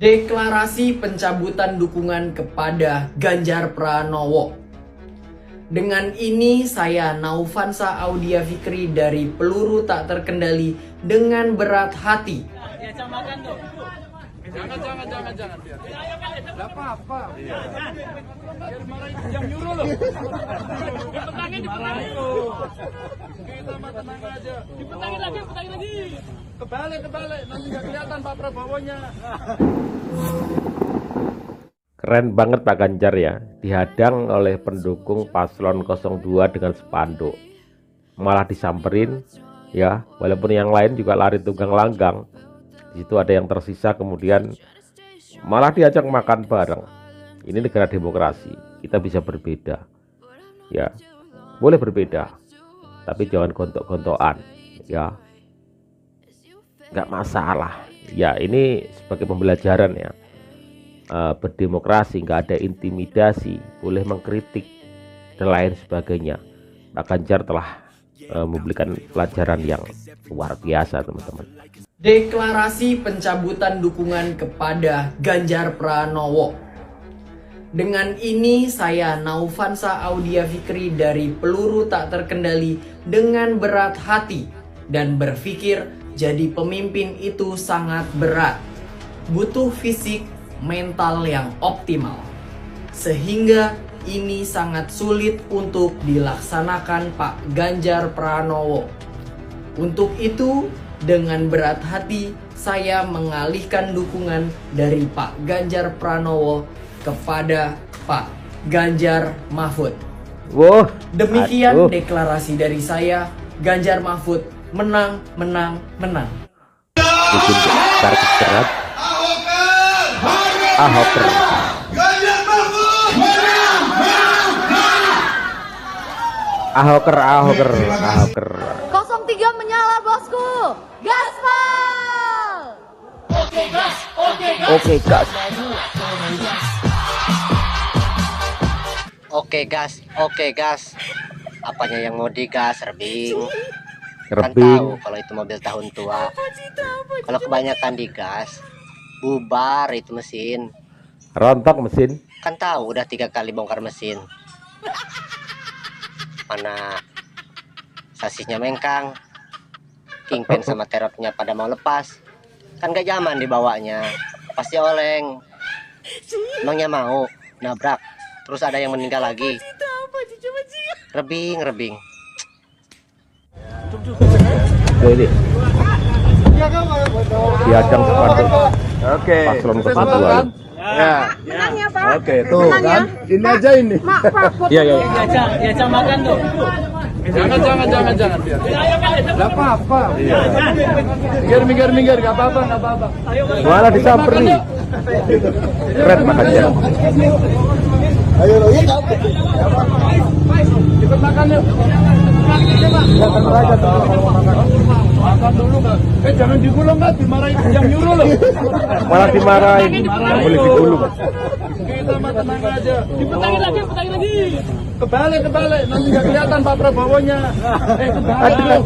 Deklarasi pencabutan dukungan kepada Ganjar Pranowo. Dengan ini saya Naufansa Audia Fikri dari Peluru Tak Terkendali dengan berat hati. Jangan. Gak apa-apa. Biar marahin yang nyuruh loh. Dipetangin. Kita mah tenang aja. Dipetangin lagi. Kebalik. Nanti gak kelihatan Pak Prabowo-nya. Keren banget Pak Ganjar ya, dihadang oleh pendukung paslon 02 dengan spanduk. Malah disamperin ya, walaupun yang lain juga lari tunggang langgang. Di situ ada yang tersisa, kemudian malah diajak makan bareng. Ini negara demokrasi, kita bisa berbeda. Ya, boleh berbeda, tapi jangan gontok-gontokan ya. Nggak masalah. Ya, ini sebagai pembelajaran ya. Berdemokrasi, nggak ada intimidasi, boleh mengkritik dan lain sebagainya. Pak Ganjar telah memberikan pelajaran yang luar biasa, teman-teman. Deklarasi pencabutan dukungan kepada Ganjar Pranowo. Dengan ini saya Naufansa Audia Fikri dari Peluru Tak Terkendali dengan berat hati dan berpikir jadi pemimpin itu sangat berat. Butuh fisik, mental yang optimal, sehingga ini sangat sulit untuk dilaksanakan Pak Ganjar Pranowo. Untuk itu, dengan berat hati saya mengalihkan dukungan dari Pak Ganjar Pranowo kepada Pak Ganjar Mahfud. Wow, Demikian deklarasi dari saya. Ganjar Mahfud menang. Bikin target berat. Ahoker. Ahoker. 03 menyala bosku. Gaspol. Oke gas. Oke gas. Apanya yang mau digas, Rebing? Kan tahu kalau itu mobil tahun tua. Kalau kebanyakan digas, bubar itu mesin. Rontok mesin. Kan tahu udah 3 kali bongkar mesin. Mana sasisnya mengkang, kingpin sama terotnya pada mau lepas. Kan gak zaman dibawanya, pasti oleng. Emangnya mau nabrak terus ada yang meninggal lagi? Rebing. Ini dihadang sepanduk. Oke. Paslon Kan? 02. Ya. Menang ya Pak. Oke, tuh Menang kan. ya. Ini aja ini. Mak, Pak, foto Iya. ya. makan tuh. Jangan. Gak apa-apa. Minggir, gak apa-apa. Malah disamperin. Keren Pak Ganjar. Ayo lo, iya ikut makan yuk. Makan dulu kan. Jangan digulung kan, dimarahin yang nyuruh loh. Malah dimarahin. Nggak boleh digulung. Kita mah tenang aja. Dipetangin lagi. Kebalik. Nanti gak kelihatan Pak Prabowo-nya. Kebalik.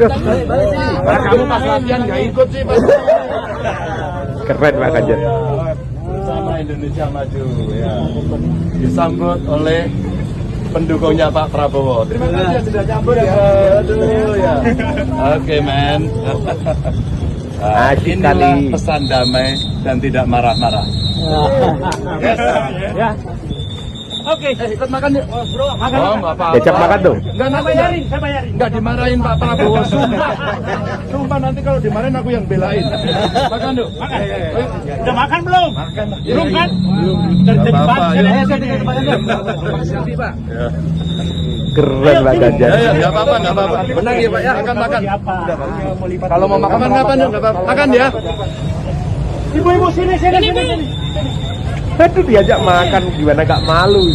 Kamu pas latihan gak ikut sih Pak. Keren Pak Ganjar. Bersama Indonesia Maju ya. Disambut oleh pendukungnya Pak Prabowo. Terima kasih sudah nyambut ya. Aduh ya. Oke men. Asik Inilah kali. pesan damai dan tidak marah-marah. Yes. Ya. Oke, ikut makan yuk. Makan. Oh, enggak apa-apa. Diajak makan dong. Enggak bayarin, saya bayarin. Enggak dimarahin Pak Prabowo, sumpah. Sumpah nanti kalau dimarahin aku yang belain. Makan yuk. Makan. Udah makan belum? Makan. Belum kan? Enggak apa-apa. Keren Pak Ganjar. Ya, enggak apa-apa. Menang ya Pak ya. Makan. Kalau mau makan kapan yuk? Enggak apa-apa. Makan ya. Ibu-ibu sini. Aduh, diajak makan gimana gak malu.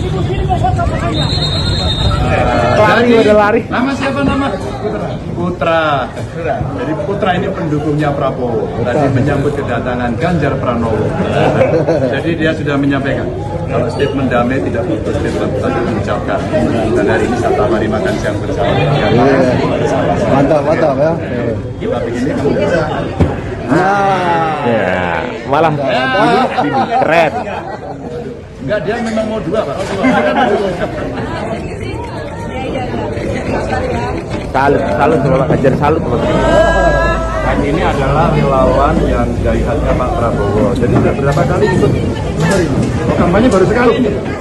Ibu sini besok makannya. Lari. Nama siapa nama? Putra. Jadi Putra ini pendukungnya Prabowo. Tadi menyambut kedatangan Ganjar Pranowo. Jadi dia sudah menyampaikan kalau statement damai tidak butuh statement tadi diucapkan. Dan hari ini saya mari makan siang bersama. Mantap ya. Kita bikin ini Ya, malah ini keren. Enggak, dia memang mau 2 Pak. Salut sama Pak Ganjar, salut teman-teman. Dan ini adalah relawan yang dari hatinya Pak Prabowo. Jadi sudah berapa kali ikut? Oh, kampanye baru sekali.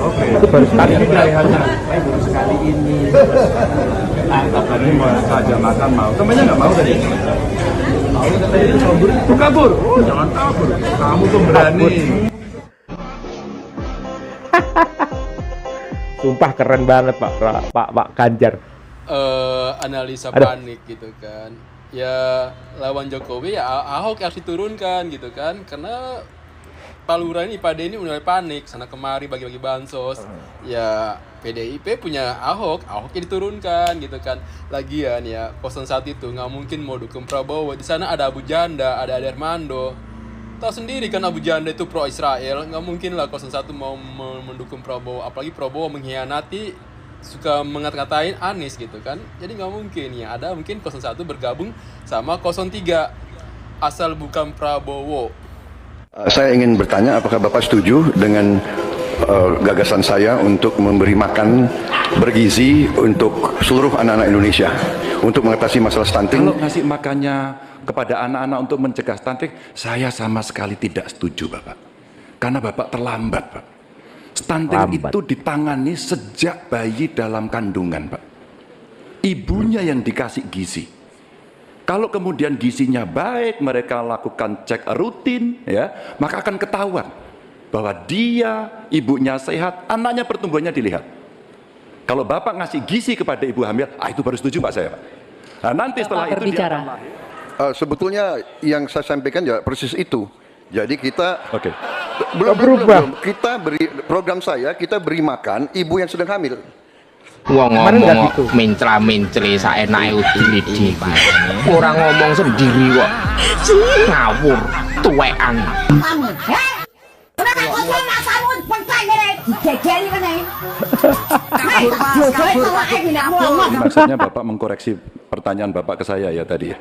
Oke. Itu baru sekali. Ini dari hatinya. Saya baru sekali ini. Tadi mau saja makan mau. Temannya nggak mau tadi. Mau tadi itu kabur. Oh, kabur. Oh, jangan kabur. Kamu tuh berani. Sumpah keren banget Pak Ganjar. Analisa Aduh. panik gitu kan. Ya lawan Jokowi ya Ahok harus diturunkan gitu kan, karena Pak Lurah ini Pak D ini mulai panik sana kemari bagi-bagi bansos. Ya PDIP punya Ahoknya diturunkan gitu kan. Lagian ya 01 itu nggak mungkin mau dukung Prabowo. Di sana ada Abu Janda, ada Ade Armando. Tahu sendiri kan Abu Janda itu pro Israel, nggak mungkin lah 01 mau mendukung Prabowo, apalagi Prabowo mengkhianati, suka mengata-ngatain Anies gitu kan. Jadi nggak mungkin ya, ada mungkin 01 bergabung sama 03 asal bukan Prabowo. Saya ingin bertanya apakah Bapak setuju dengan gagasan saya untuk memberi makan bergizi untuk seluruh anak-anak Indonesia untuk mengatasi masalah stunting. Kalau ngasih makannya kepada anak-anak untuk mencegah stunting, saya sama sekali tidak setuju, Bapak. Karena Bapak terlambat, Pak. Stunting itu ditangani sejak bayi dalam kandungan, Pak. Ibunya yang dikasih gizi. Kalau kemudian gizinya baik, mereka lakukan cek rutin, ya, maka akan ketahuan bahwa dia, ibunya sehat, anaknya pertumbuhannya dilihat. Kalau Bapak ngasih gizi kepada ibu hamil, itu baru setuju Pak saya, Pak. Nah, nanti setelah itu dia akan lahir. Sebetulnya yang saya sampaikan ya persis itu. Jadi kita Berubah. Kita beri program kita beri makan ibu yang sedang hamil. Wong ngomong mencela-menceli saenake udin-udin. Ora ngomong sendiri kok. Ngawur, tuwekan. Maksudnya Bapak mengkoreksi pertanyaan Bapak ke saya ya tadi ya?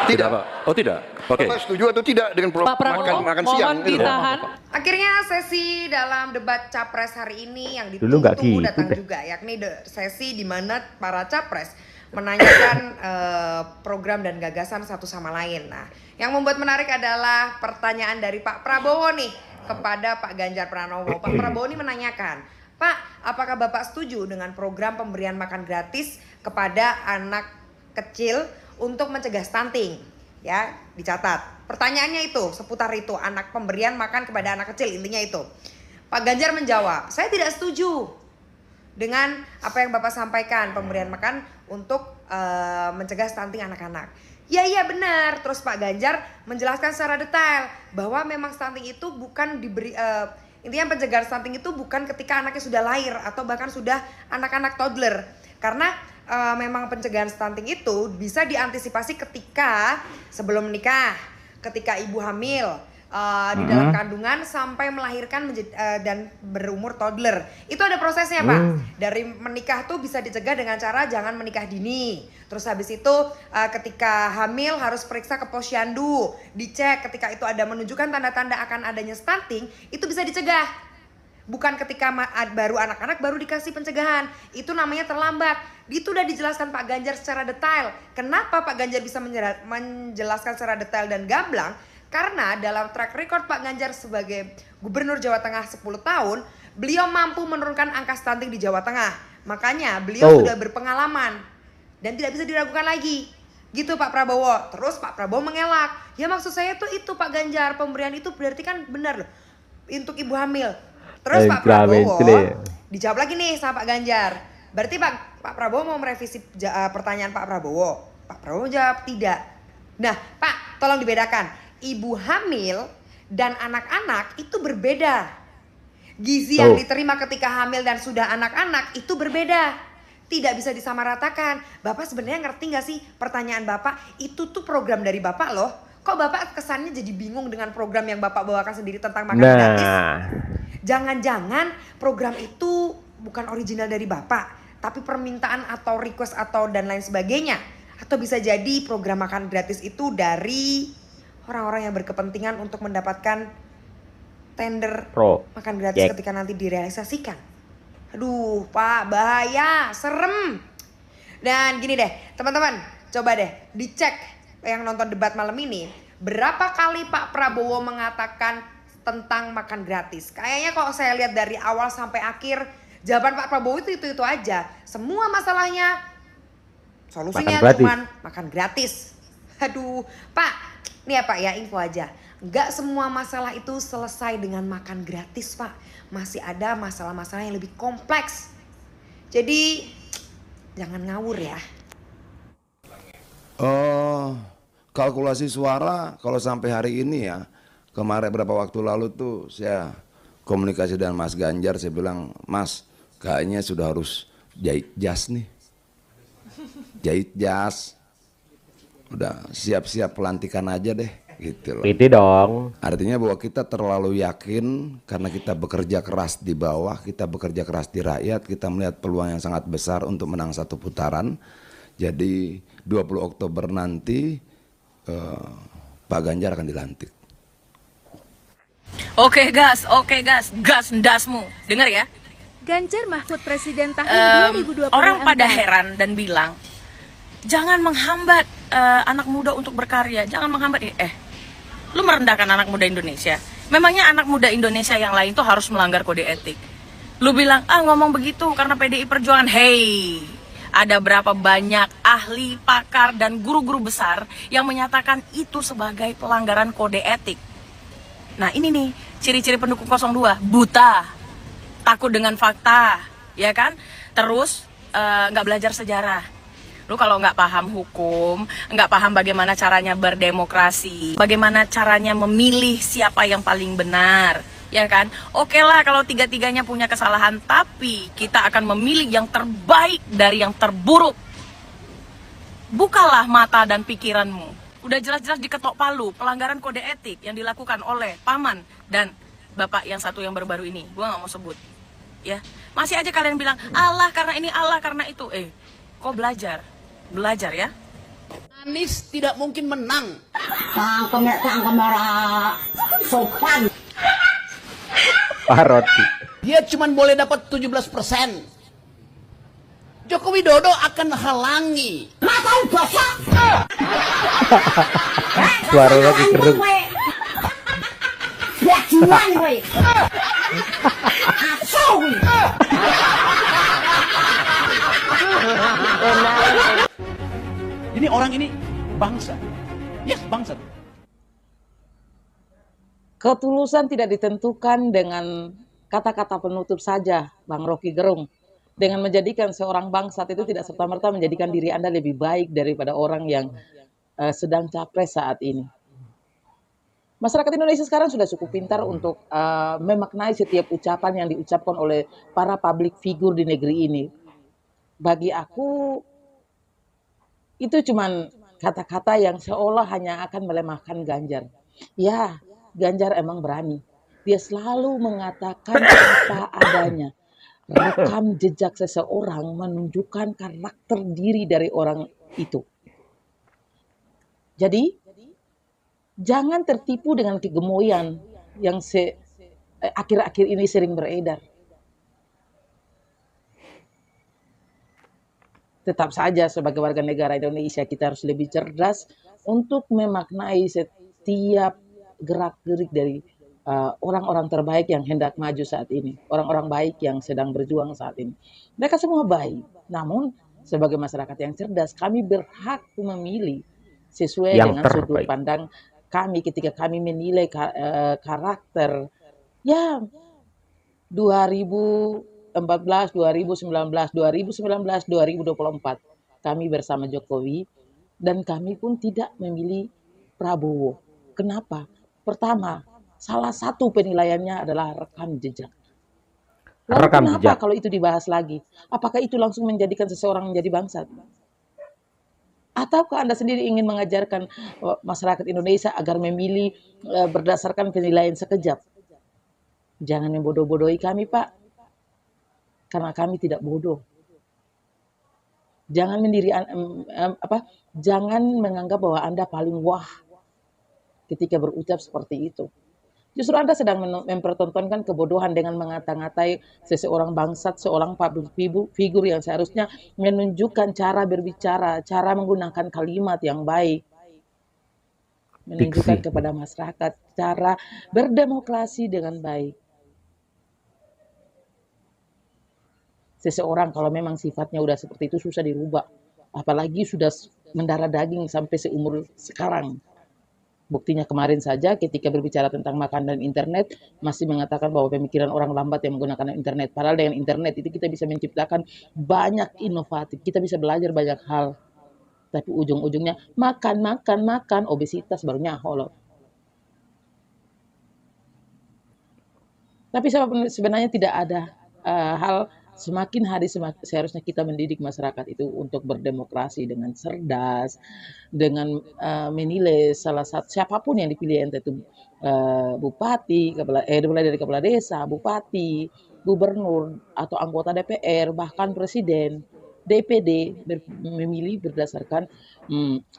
Tidak Pak. Oh tidak? Oke. Bapak setuju atau tidak dengan makan siang itu? Akhirnya sesi dalam debat capres hari ini yang Dulu nggak ditunggu gitu datang deh. juga, yakni sesi di mana para capres menanyakan program dan gagasan satu sama lain. Nah, yang membuat menarik adalah pertanyaan dari Pak Prabowo nih kepada Pak Ganjar Pranowo. Pak Prabowo ini menanyakan, Pak, apakah Bapak setuju dengan program pemberian makan gratis kepada anak kecil untuk mencegah stunting? Ya, dicatat. Pertanyaannya itu seputar itu, anak pemberian makan kepada anak kecil, intinya itu. Pak Ganjar menjawab, saya tidak setuju dengan apa yang Bapak sampaikan, pemberian makan untuk mencegah stunting anak-anak. Ya iya benar. Terus Pak Ganjar menjelaskan secara detail bahwa memang stunting itu bukan diberi intinya pencegahan stunting itu bukan ketika anaknya sudah lahir atau bahkan sudah anak-anak toddler. Karena memang pencegahan stunting itu bisa diantisipasi ketika sebelum menikah, ketika ibu hamil, di dalam kandungan sampai melahirkan dan berumur toddler. Itu ada prosesnya, Pak. Dari menikah tuh bisa dicegah dengan cara jangan menikah dini. Terus habis itu ketika hamil harus periksa ke posyandu, dicek ketika itu ada menunjukkan tanda-tanda akan adanya stunting, itu bisa dicegah. Bukan ketika baru anak-anak baru dikasih pencegahan. Itu namanya terlambat. Itu udah dijelaskan Pak Ganjar secara detail. Kenapa Pak Ganjar bisa menjelaskan secara detail dan gamblang? Karena dalam track record Pak Ganjar sebagai Gubernur Jawa Tengah 10 tahun, beliau mampu menurunkan angka stunting di Jawa Tengah. Makanya beliau sudah berpengalaman dan tidak bisa diragukan lagi. Gitu Pak Prabowo. Terus Pak Prabowo mengelak. Ya maksud saya tuh itu Pak Ganjar, pemberian itu berarti kan benar loh untuk ibu hamil. Terus Pak Prabowo dijawab lagi nih sama Pak Ganjar. Berarti Pak Prabowo mau merevisi pertanyaan Pak Prabowo. Pak Prabowo jawab tidak. Nah Pak, tolong dibedakan. Ibu hamil dan anak-anak itu berbeda. Gizi yang diterima ketika hamil dan sudah anak-anak itu berbeda. Tidak bisa disamaratakan. Bapak sebenarnya ngerti gak sih pertanyaan Bapak? Itu tuh program dari Bapak loh. Kok Bapak kesannya jadi bingung dengan program yang Bapak bawakan sendiri tentang makan gratis? Jangan-jangan program itu bukan original dari Bapak, tapi permintaan atau request atau dan lain sebagainya. Atau bisa jadi program makan gratis itu dari orang-orang yang berkepentingan untuk mendapatkan tender Pro. makan gratis ketika nanti direalisasikan. Aduh, Pak, bahaya, serem. Dan gini deh, teman-teman, coba deh dicek yang nonton debat malam ini, berapa kali Pak Prabowo mengatakan tentang makan gratis? Kayaknya kalau saya lihat dari awal sampai akhir, jawaban Pak Prabowo itu aja. Semua masalahnya solusinya cuman makan gratis. Aduh, Pak, nih ya Pak ya, info aja. Nggak semua masalah itu selesai dengan makan gratis, Pak. Masih ada masalah-masalah yang lebih kompleks. Jadi jangan ngawur ya. Kalkulasi suara kalau sampai hari ini ya, kemarin beberapa waktu lalu tuh saya komunikasi dengan Mas Ganjar, saya bilang, Mas, kayaknya sudah harus jahit jas nih. Jahit jas. Udah siap-siap pelantikan aja deh gitu loh. Itu dong. Artinya bahwa kita terlalu yakin karena kita bekerja keras di bawah, kita bekerja keras di rakyat, kita melihat peluang yang sangat besar untuk menang satu putaran. Jadi 20 Oktober nanti Pak Ganjar akan dilantik. Oke gas, gas ndasmu. Dengar ya. Ganjar Mahfud Presiden tahun 2024. Orang pada heran dan bilang, jangan menghambat anak muda untuk berkarya, jangan menghambat. Lu merendahkan anak muda Indonesia. Memangnya anak muda Indonesia yang lain tuh harus melanggar kode etik? Lu bilang, ngomong begitu karena PDI Perjuangan. Hey, ada berapa banyak ahli, pakar, dan guru-guru besar yang menyatakan itu sebagai pelanggaran kode etik. Nah ini nih, ciri-ciri pendukung 02, buta, takut dengan fakta, ya kan? Terus nggak belajar sejarah. Lu kalau nggak paham hukum, nggak paham bagaimana caranya berdemokrasi, bagaimana caranya memilih siapa yang paling benar, ya kan? Oke lah kalau tiga-tiganya punya kesalahan, tapi kita akan memilih yang terbaik dari yang terburuk. Bukalah mata dan pikiranmu. Udah jelas-jelas diketok palu pelanggaran kode etik yang dilakukan oleh paman dan bapak yang satu yang baru-baru ini. Gua nggak mau sebut, ya. Masih aja kalian bilang Allah karena ini, Allah karena itu. Kok belajar ya. Anies tidak mungkin menang. Sopan. Paroti. Dia cuma boleh dapat 17%. Joko Widodo akan halangi. Matau basah. Suara lagi keruk. Bajingan gue. Asal gue. Ini orang ini bangsa. Yes, bangsa. Ketulusan tidak ditentukan dengan kata-kata penutup saja, Bang Rocky Gerung. Dengan menjadikan seorang bangsat itu tidak serta-merta menjadikan diri Anda lebih baik daripada orang yang sedang capres saat ini. Masyarakat Indonesia sekarang sudah cukup pintar untuk memaknai setiap ucapan yang diucapkan oleh para public figure di negeri ini. Bagi aku, itu cuman kata-kata yang seolah hanya akan melemahkan Ganjar. Ya, Ganjar emang berani. Dia selalu mengatakan apa adanya. Rekam jejak seseorang menunjukkan karakter diri dari orang itu. Jadi, jangan tertipu dengan kegemoyan yang akhir-akhir ini sering beredar. Tetap saja sebagai warga negara Indonesia kita harus lebih cerdas untuk memaknai setiap gerak-gerik dari orang-orang terbaik yang hendak maju saat ini. Orang-orang baik yang sedang berjuang saat ini. Mereka semua baik. Namun sebagai masyarakat yang cerdas, kami berhak memilih sesuai yang dengan sudut pandang kami ketika kami menilai karakter. Ya, 2014, 2019, 2024 kami bersama Jokowi dan kami pun tidak memilih Prabowo. Kenapa? Pertama, salah satu penilaiannya adalah rekam jejak. Lalu kenapa kalau itu dibahas lagi? Apakah itu langsung menjadikan seseorang menjadi bangsat? Ataukah Anda sendiri ingin mengajarkan masyarakat Indonesia agar memilih berdasarkan penilaian sekejap? Jangan membodoh-bodohi kami, Pak. Karena kami tidak bodoh. Jangan jangan menganggap bahwa Anda paling wah. ketika berucap seperti itu. Justru Anda sedang mempertontonkan kebodohan dengan mengata-ngatai seseorang bangsat, seorang public figur yang seharusnya menunjukkan cara berbicara, cara menggunakan kalimat yang baik, menunjukkan kepada masyarakat cara berdemokrasi dengan baik. Seseorang kalau memang sifatnya udah seperti itu susah dirubah, apalagi sudah mendarah daging sampai seumur sekarang. Buktinya kemarin saja ketika berbicara tentang makan dan internet masih mengatakan bahwa pemikiran orang lambat yang menggunakan internet. Padahal dengan internet itu kita bisa menciptakan banyak inovatif, kita bisa belajar banyak hal. Tapi ujung-ujungnya makan, obesitas baru nyaho loh. Tapi sebenarnya tidak ada hal semakin hari seharusnya kita mendidik masyarakat itu untuk berdemokrasi dengan cerdas, dengan menilai salah satu siapapun yang dipilih, entah itu bupati, mulai dari kepala desa, bupati, gubernur atau anggota DPR, bahkan presiden, DPD memilih berdasarkan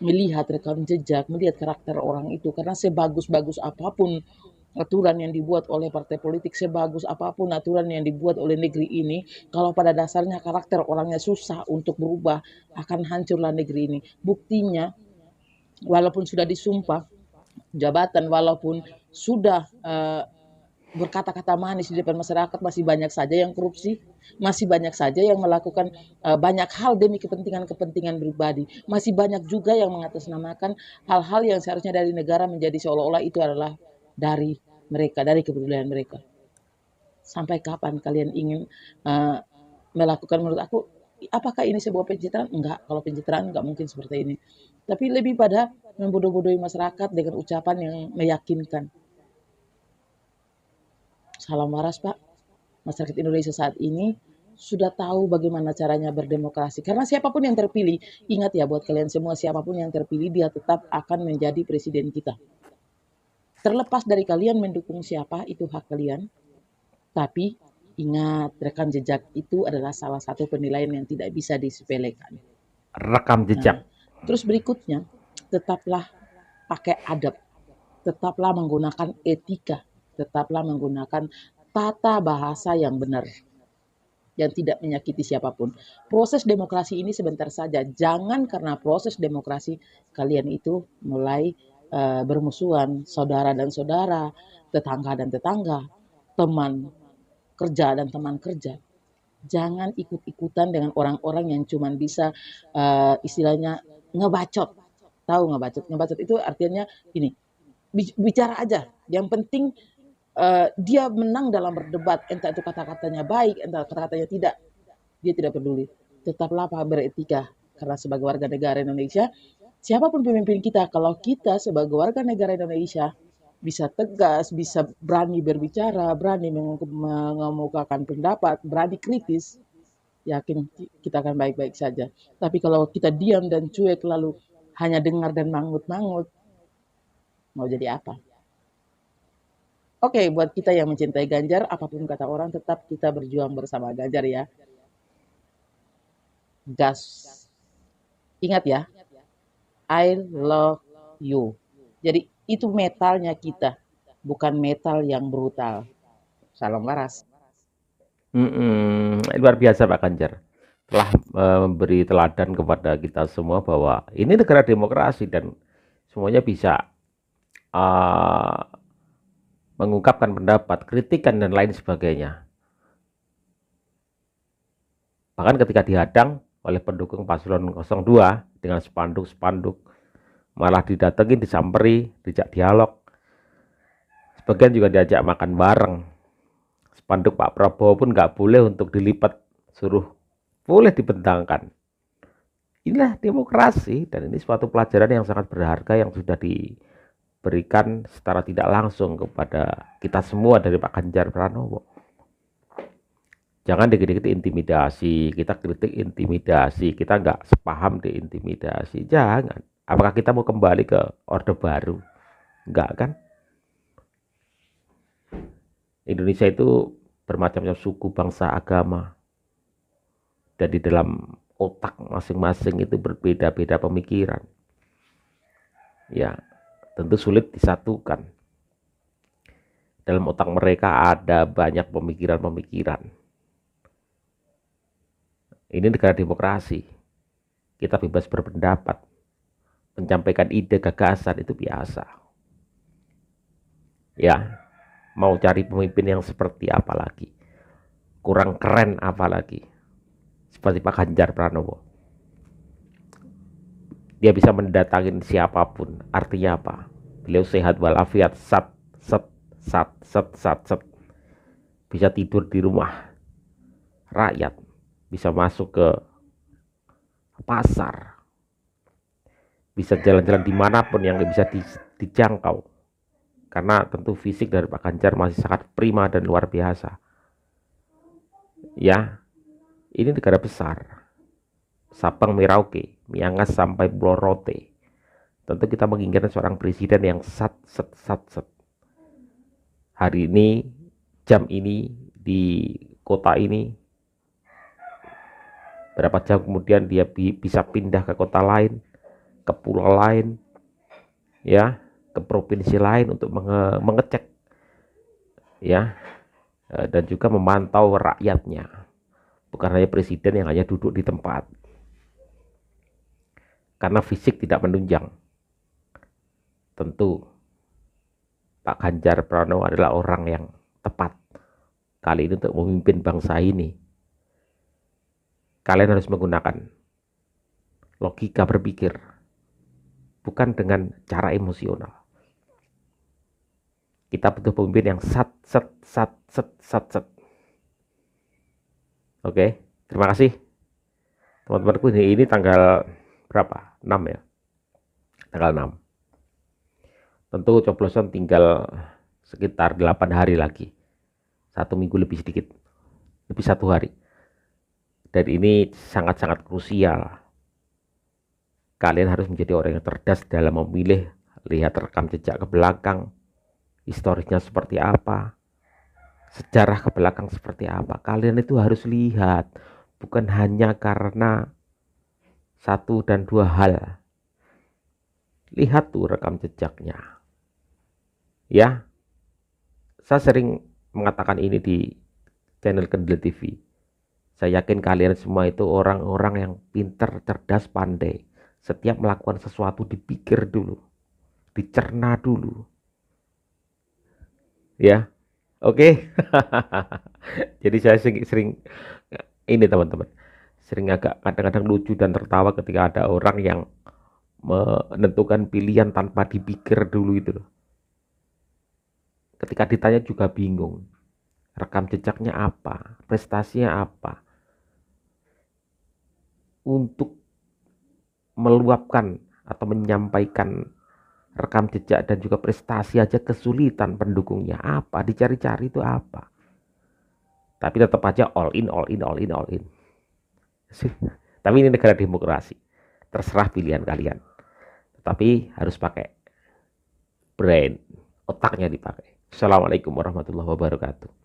melihat rekam jejak, melihat karakter orang itu. Karena sebagus-bagus apapun aturan yang dibuat oleh partai politik, sebagus apapun aturan yang dibuat oleh negeri ini, kalau pada dasarnya karakter orangnya susah untuk berubah, akan hancurlah negeri ini. Buktinya, walaupun sudah disumpah jabatan, walaupun sudah berkata-kata manis di depan masyarakat, masih banyak saja yang korupsi, masih banyak saja yang melakukan banyak hal demi kepentingan pribadi, masih banyak juga yang mengatasnamakan hal-hal yang seharusnya dari negara menjadi seolah-olah itu adalah dari mereka, dari kepedulian mereka. Sampai kapan kalian ingin melakukan, menurut aku, apakah ini sebuah pencitraan? Enggak, kalau pencitraan enggak mungkin seperti ini. Tapi lebih pada membodoh-bodohi masyarakat dengan ucapan yang meyakinkan. Salam waras, Pak. Masyarakat Indonesia saat ini sudah tahu bagaimana caranya berdemokrasi. Karena siapapun yang terpilih, ingat ya buat kalian semua, siapapun yang terpilih, dia tetap akan menjadi presiden kita. Terlepas dari kalian mendukung siapa, itu hak kalian. Tapi ingat, rekam jejak itu adalah salah satu penilaian yang tidak bisa disepelekan. Rekam jejak. Terus berikutnya, tetaplah pakai adab. Tetaplah menggunakan etika. Tetaplah menggunakan tata bahasa yang benar. Yang tidak menyakiti siapapun. Proses demokrasi ini sebentar saja. Jangan karena proses demokrasi kalian itu mulai bermusuhan, saudara dan saudara, tetangga dan tetangga, teman kerja dan teman kerja. Jangan ikut-ikutan dengan orang-orang yang cuma bisa istilahnya ngebacot. Tahu ngebacot? Ngebacot itu artinya ini, bicara aja. Yang penting dia menang dalam berdebat, entah itu kata-katanya baik, entah kata-katanya tidak. Dia tidak peduli. Tetaplah beretika. Karena sebagai warga negara Indonesia, siapapun pemimpin kita, kalau kita sebagai warga negara Indonesia bisa tegas, bisa berani berbicara, berani mengemukakan pendapat, berani kritis, yakin kita akan baik-baik saja. Tapi kalau kita diam dan cuek lalu hanya dengar dan mangut-mangut, mau jadi apa? Oke, buat kita yang mencintai Ganjar, apapun kata orang, tetap kita berjuang bersama Ganjar ya. Gas. Ingat ya. I love you. Jadi itu metalnya kita, bukan metal yang brutal. Salam waras. Luar biasa Pak Ganjar. Telah memberi teladan kepada kita semua bahwa ini negara demokrasi dan semuanya bisa mengungkapkan pendapat, kritikan dan lain sebagainya. Bahkan ketika dihadang oleh pendukung paslon 02 dengan spanduk-spanduk, malah didatengin, disamperi, dijak dialog. Sebagian juga diajak makan bareng. Spanduk Pak Prabowo pun nggak boleh untuk dilipat, suruh boleh dibentangkan. Inilah demokrasi, dan ini suatu pelajaran yang sangat berharga yang sudah diberikan secara tidak langsung kepada kita semua dari Pak Ganjar Pranowo. Jangan dikit-dikit intimidasi, kita kritik intimidasi, kita nggak sepaham di intimidasi. Jangan. Apakah kita mau kembali ke Orde Baru? Enggak kan? Indonesia itu bermacam-macam suku, bangsa, agama. Dan di dalam otak masing-masing itu berbeda-beda pemikiran. Ya, tentu sulit disatukan. Dalam otak mereka ada banyak pemikiran-pemikiran. Ini negara demokrasi. Kita bebas berpendapat. Menyampaikan ide, gagasan itu biasa. Ya, mau cari pemimpin yang seperti apa lagi? Kurang keren apa lagi? Seperti Pak Ganjar Pranowo. Dia bisa mendatangin siapapun. Artinya apa? Beliau sehat walafiat, sat. Bisa tidur di rumah rakyat, bisa masuk ke pasar, bisa jalan-jalan dimanapun yang bisa dijangkau. Karena tentu fisik dari Pak Ganjar masih sangat prima dan luar biasa. Ya, ini negara besar. Sabang Merauke, Miangas sampai Pulau Rote. Tentu kita menginginkan seorang presiden yang sat. Hari ini, jam ini, di kota ini, berapa jam kemudian dia bisa pindah ke kota lain, ke pulau lain, ya, ke provinsi lain untuk mengecek, ya, dan juga memantau rakyatnya. Bukan hanya presiden yang hanya duduk di tempat. Karena fisik tidak menunjang. Tentu Pak Ganjar Pranowo adalah orang yang tepat kali ini untuk memimpin bangsa ini. Kalian harus menggunakan logika berpikir, bukan dengan cara emosional. Kita butuh pemimpin yang sat. Oke, terima kasih teman-temanku. Ini tanggal berapa? 6 ya? Tanggal 6. Tentu coblosan tinggal sekitar 8 hari lagi. 1 minggu lebih sedikit. Lebih 1 hari. Dan ini sangat-sangat krusial. Kalian harus menjadi orang yang cerdas dalam memilih. Lihat rekam jejak ke belakang. Historisnya seperti apa. Sejarah ke belakang seperti apa. Kalian itu harus lihat. Bukan hanya karena 1 dan 2 hal. Lihat tuh rekam jejaknya. Ya, saya sering mengatakan ini di channel Kendil TV. Saya yakin kalian semua itu orang-orang yang pintar, cerdas, pandai. Setiap melakukan sesuatu dipikir dulu, dicerna dulu. Ya, oke. Jadi saya sering ini teman-teman, sering agak kadang-kadang lucu dan tertawa ketika ada orang yang menentukan pilihan tanpa dipikir dulu itu loh. Ketika ditanya juga bingung. Rekam jejaknya apa? Prestasinya apa? Untuk meluapkan atau menyampaikan rekam jejak dan juga prestasi aja kesulitan pendukungnya apa? Dicari-cari itu apa? Tapi tetap aja all in. Tapi ini negara demokrasi. Terserah pilihan kalian. Tapi harus pakai brain, otaknya dipakai. Assalamualaikum warahmatullahi wabarakatuh.